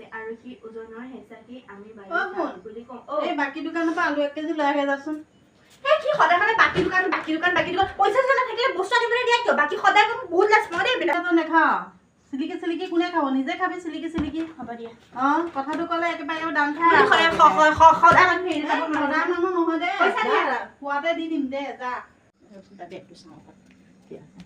আছে আৰু সি ওজনৰ হেঁচাকি আমি বাইদেউ বুলি কওঁ। এই বাকী দোকানৰ পৰা আলু 1 কেজি লৈ আহে যাচোন। এই কি সদায় সদায় বাকী দোকান পইচা জনা থাকিলে বস্তু আনিবলৈ দিয়া কিয়? বাকী সদায় বহুত লাজ মই দেই বেলেগ তই নেখাও চিলিকি কোনে খাব? নিজে খাবি চিলিকি। হ'ব দিয়া। কথাটো ক'লে একেবাৰে দাম খাই সদায় মানুহ নহয় দে। পইচা দিয়া। খোৱাতে দি দিম দে যা। বেগটো চাওঁ কি আছে।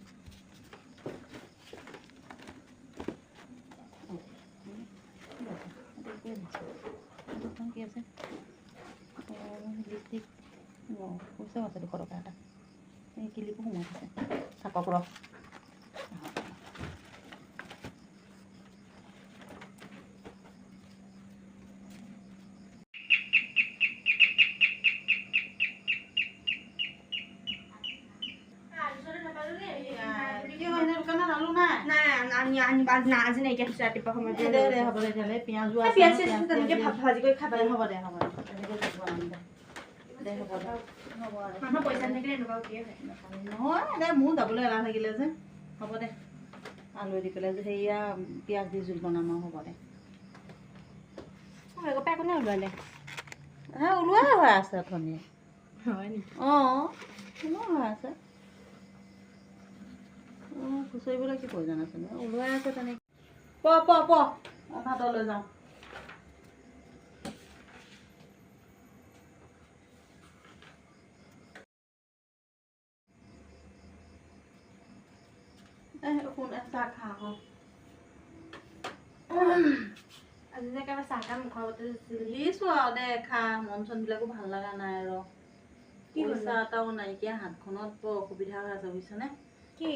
কি আছে লিপষ্টিক পইচাও আছে 200 টকা এটা। এই কিলিপো সোমাই আছে থাকক ৰ। আজি নাইকিয়া হৈছে ৰাতিপুৱা সময়ত দে হ'ব দে তেলে পিঁয়াজো আছে পিঁয়াজ তেনেকে ভাজি কৰি খাব হ'ব দে তেনেকৈ দে হ'ব দে মানুহ পইচা নাথাকিলে এনেকুৱা কিয় হয় নহয় দে মোৰ যাবলৈ এলাহ লাগিলে যে হ'ব দে আলু দি পেলাই যে সেয়া পিঁয়াজ দি জোল বনাম আৰু হ'ব দে আগৰ পৰা একো নাই ওলোৱালে ওলোৱাই হৈ আছে অথনি হয় নেকি ওলোৱা হৈ আছে খুচৰিবলৈ কি প্ৰয়োজন আছে ওলোৱাই আছে তেনেকৈ প ভাতলৈ যাওঁ চাহ খা আকৌ আজি যে একেবাৰে চাহকাপ মুখৰ আগতে দিছোঁ আৰু দে খা মন চনবিলাকো ভাল লগা নাই আৰু পইচা এটাও নাইকিয়া হাতখনত বৰ অসুবিধা হৈ আছে বুজিছনে কি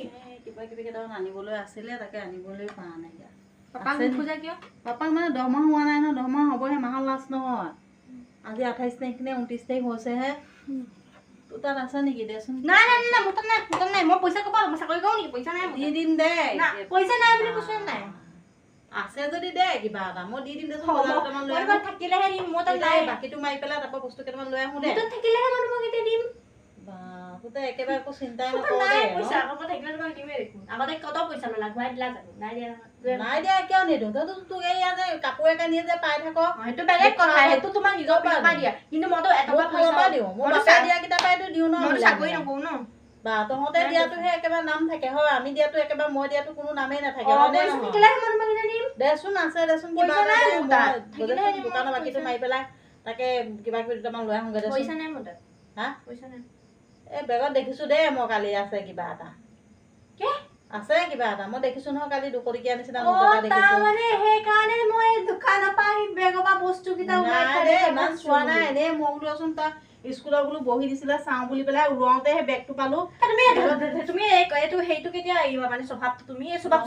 কিবা কিবি কেইটামান আনিবলৈ আছিলে তাকে আনিবলৈ পৰা নাই এতিয়া পাপাক নোখোজা কিয় পাপাক মানে দৰমহা হোৱা নাই নহয় দৰমহা হ'বহে মাহৰ লাষ্ট নহয় আজি 28 তাৰিখ নে 29 তাৰিখ হৈছেহে তোৰ তাত আছে নেকি দেচোন নাই মোৰ তাত নাই মই পইচা ক'ব মই চাকৰি কৰোঁ নেকি পইচা নাই দি দিম দে পইচা নাই বুলি কৈছোঁ নাই আছে যদি দে কিবা এটা মই দি দিম দেচোন থাকিলেহে দিম মোৰ তাত নাই বাকীটো মাৰি পেলাই তাৰপৰা বস্তু কেইটামান লৈ আহোঁ দে থাকিলেহে মই তোমাক এতিয়া দিম তই একেবাৰে একো চিন্তাই নকৰ আগতে কত পইচা ল'লা ঘূৰাই দিলা জানো নাই দিয়া কিয় নিদিওঁ তই তোক এয়া যে কাপোৰ কানি যে পাই থাক সেইটো বেলেগ কথা সেইটো তোমাৰ নিজৰ পইচা দিয়া কিন্তু মইতো এটকা পইচা দিওঁ মই পইচা দিয়া কেইটা পাইতো দিওঁ ন চাকৰি নকৰোঁ ন বা তহঁতে দিয়াটোহে একেবাৰে নাম থাকে হয় আমি দিয়াটো একেবাৰে মই দিয়াটো কোনো নামেই নাথাকে দেচোন আছে দেচোন দোকানৰ বাকীটো মাৰি পেলাই তাকে কিবা কিবি দুটামান লৈ আহোঁগৈ দেচোন পইচা নাই মোৰ তাত হা পইচা নাই এই বেগত দেখিছোঁ দেই মই কালি আছে কিবা এটা আছে কিবা এটা মই দেখিছোঁ নহয় কালি 200 টকীয়া নিচিনা সেইকাৰণে মই দোকানৰ পৰা আহি বেগৰ পৰা বস্তু কেইটা ইমান চোৱা নাই এনেই মই বোলোচোন তই স্কুলত বোলো বহি দিছিলে চাওঁ বুলি পেলাই ওলাওঁতে সেই বেগটো পালোঁ তুমি এইটো সেইটো কেতিয়া আহিবা মানে স্বভাৱটো তুমি স্বভাৱ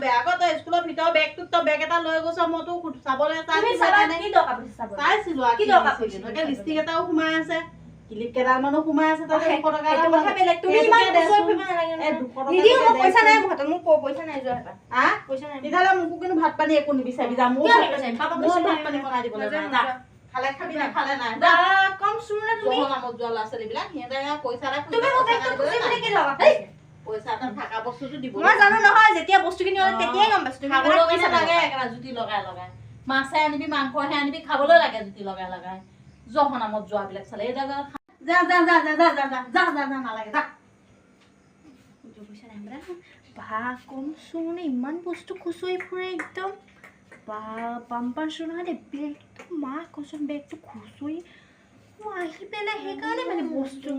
বেগত তই স্কুলৰ ভিতৰৰ বেগটোত তই বেগ এটা লৈ গৈছ মইতো চাবলৈ চাইছিলোঁ লিপষ্টিক এটাও সোমাই আছে ক্লিপ কেইডালমানো সোমাই আছে তাতে 200 টকা তেতিয়াহ'লে মোকো কিন্তু ভাত পানী একো নিবিচাৰিবি যা মোৰ ভাত পানী বনাই দিবলৈ খালে খাবি নাখালে নাই নামত যোৱা ল'ৰা ছোৱালীবিলাক সিহঁতে পইচা পইচা এটা থকা বস্তুটো দিব মই জানো নহয় যেতিয়া বস্তু কিনি তেতিয়াই গম পাইছো খাবলৈ পইচা লাগে একেবাৰে জুতি লগাই মাছে আনিবি মাংসহে আনিবি খাবলৈ লাগে জুতি লগাই জহ নামত যোৱাবিলাক চালে এই জাগা যা নালাগে যা বা কমচোন ইমান বস্তু খুচৰি ফুৰে একদম বা বাম্পাৰ চোন বেগটো মা কৈছো বেগটো খুচৰি আহি পেলাই সেইকাৰণে মানে বস্তু